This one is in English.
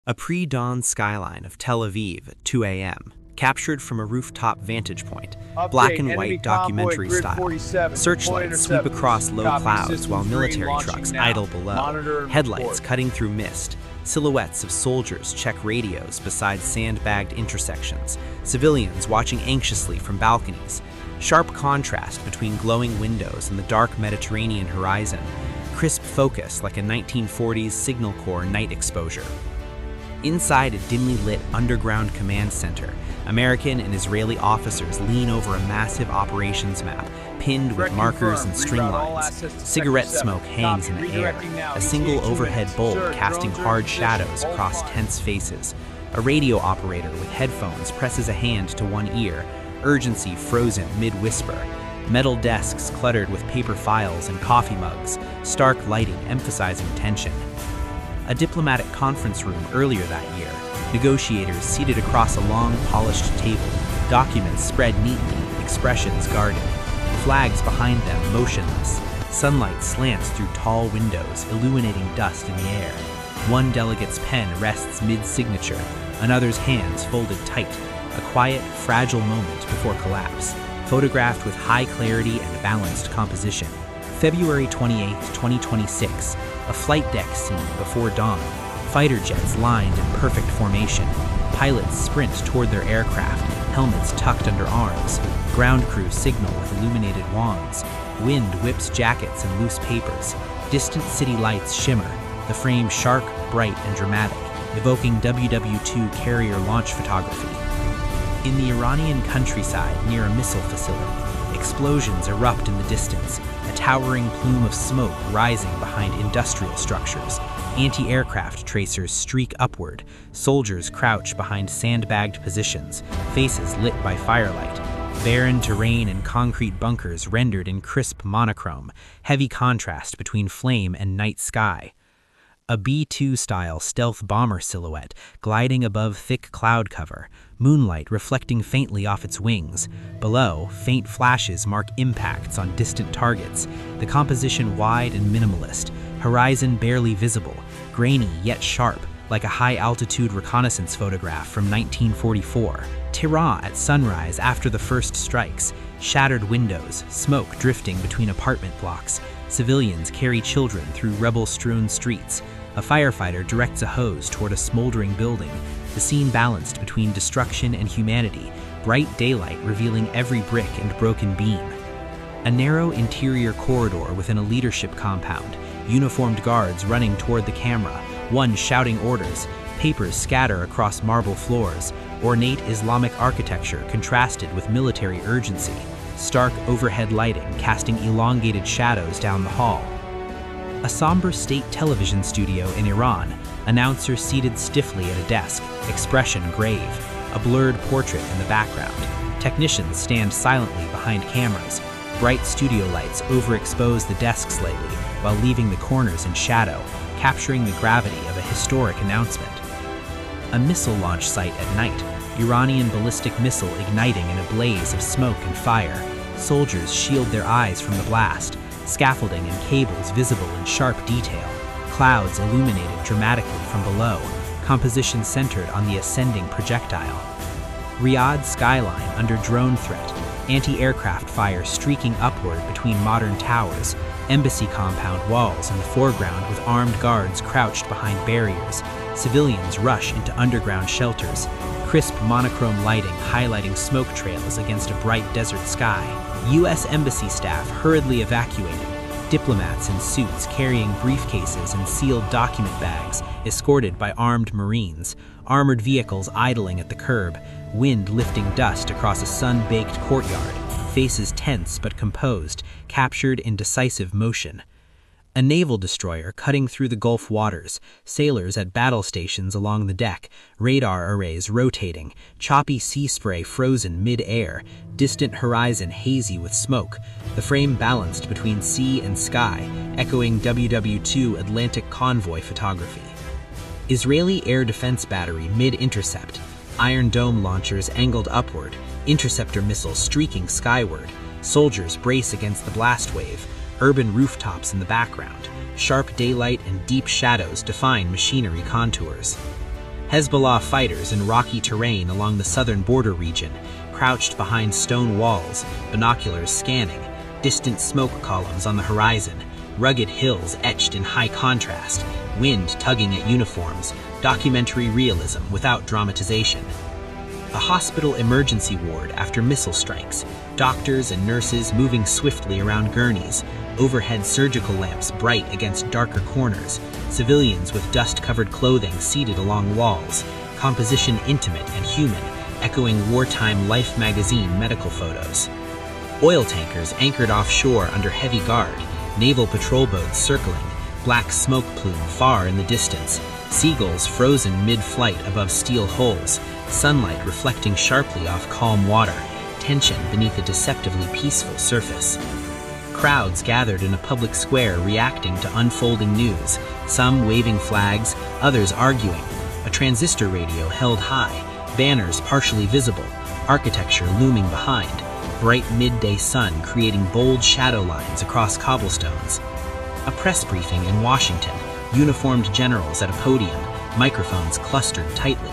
A pre-dawn skyline of Tel Aviv at 2 a.m., captured from a rooftop vantage point, black and white documentary style. Searchlights sweep across low clouds while military trucks idle below, headlights cutting through mist. Silhouettes of soldiers check radios beside sandbagged intersections, civilians watching anxiously from balconies. Sharp contrast between glowing windows and the dark Mediterranean horizon. Crisp focus like a 1940s Signal Corps night exposure. Inside a dimly lit underground command center, American and Israeli officers lean over a massive operations map, pinned with markers and string lines. Cigarette smoke hangs in the air, a single overhead bulb casting hard shadows across tense faces. A radio operator with headphones presses a hand to one ear, urgency frozen mid-whisper. Metal desks cluttered with paper files and coffee mugs, stark lighting emphasizing tension. A diplomatic conference room earlier that year, negotiators seated across a long, polished table, documents spread neatly, expressions guarded, flags behind them motionless. Sunlight slants through tall windows, illuminating dust in the air. One delegate's pen rests mid-signature, another's hands folded tight, a quiet, fragile moment before collapse, photographed with high clarity and balanced composition. February 28, 2026, a flight deck scene before dawn. Fighter jets lined in perfect formation. Pilots sprint toward their aircraft, helmets tucked under arms. Ground crew signal with illuminated wands. Wind whips jackets and loose papers. Distant city lights shimmer, the frame sharp, bright, and dramatic, evoking WW-2 carrier launch photography. In the Iranian countryside near a missile facility, explosions erupt in the distance, a towering plume of smoke rising behind industrial structures. Anti-aircraft tracers streak upward, soldiers crouch behind sandbagged positions, faces lit by firelight. Barren terrain and concrete bunkers rendered in crisp monochrome, heavy contrast between flame and night sky. A B-2-style stealth bomber silhouette gliding above thick cloud cover, moonlight reflecting faintly off its wings. Below, faint flashes mark impacts on distant targets, the composition wide and minimalist, horizon barely visible, grainy yet sharp, like a high-altitude reconnaissance photograph from 1944. Tehran at sunrise after the first strikes, shattered windows, smoke drifting between apartment blocks. Civilians carry children through rebel-strewn streets. A firefighter directs a hose toward a smoldering building, the scene balanced between destruction and humanity, bright daylight revealing every brick and broken beam. A narrow interior corridor within a leadership compound, uniformed guards running toward the camera, one shouting orders, papers scatter across marble floors, ornate Islamic architecture contrasted with military urgency, stark overhead lighting casting elongated shadows down the hall. A somber state television studio in Iran, announcer seated stiffly at a desk, expression grave, a blurred portrait in the background. Technicians stand silently behind cameras. Bright studio lights overexpose the desk slightly while leaving the corners in shadow, capturing the gravity of a historic announcement. A missile launch site at night, Iranian ballistic missile igniting in a blaze of smoke and fire. Soldiers shield their eyes from the blast, scaffolding and cables visible in sharp detail, clouds illuminated dramatically from below, composition centered on the ascending projectile. Riyadh skyline under drone threat, anti-aircraft fire streaking upward between modern towers, embassy compound walls in the foreground with armed guards crouched behind barriers. Civilians rush into underground shelters, crisp monochrome lighting highlighting smoke trails against a bright desert sky. U.S. embassy staff hurriedly evacuating, diplomats in suits carrying briefcases and sealed document bags, escorted by armed Marines, armored vehicles idling at the curb, wind lifting dust across a sun-baked courtyard, faces tense but composed, captured in decisive motion. A naval destroyer cutting through the Gulf waters, sailors at battle stations along the deck, radar arrays rotating, choppy sea spray frozen mid-air, distant horizon hazy with smoke, the frame balanced between sea and sky, echoing WW-2 Atlantic convoy photography. Israeli air defense battery mid-intercept, Iron Dome launchers angled upward, interceptor missiles streaking skyward, soldiers brace against the blast wave, urban rooftops in the background, sharp daylight and deep shadows define machinery contours. Hezbollah fighters in rocky terrain along the southern border region, crouched behind stone walls, binoculars scanning, distant smoke columns on the horizon, rugged hills etched in high contrast, wind tugging at uniforms, documentary realism without dramatization. A hospital emergency ward after missile strikes, doctors and nurses moving swiftly around gurneys, overhead surgical lamps bright against darker corners, civilians with dust-covered clothing seated along walls, composition intimate and human, echoing wartime Life magazine medical photos. Oil tankers anchored offshore under heavy guard, naval patrol boats circling, black smoke plume far in the distance, seagulls frozen mid-flight above steel hulls, sunlight reflecting sharply off calm water, tension beneath a deceptively peaceful surface. Crowds gathered in a public square reacting to unfolding news, some waving flags, others arguing, a transistor radio held high, banners partially visible, architecture looming behind, bright midday sun creating bold shadow lines across cobblestones. A press briefing in Washington, uniformed generals at a podium, microphones clustered tightly,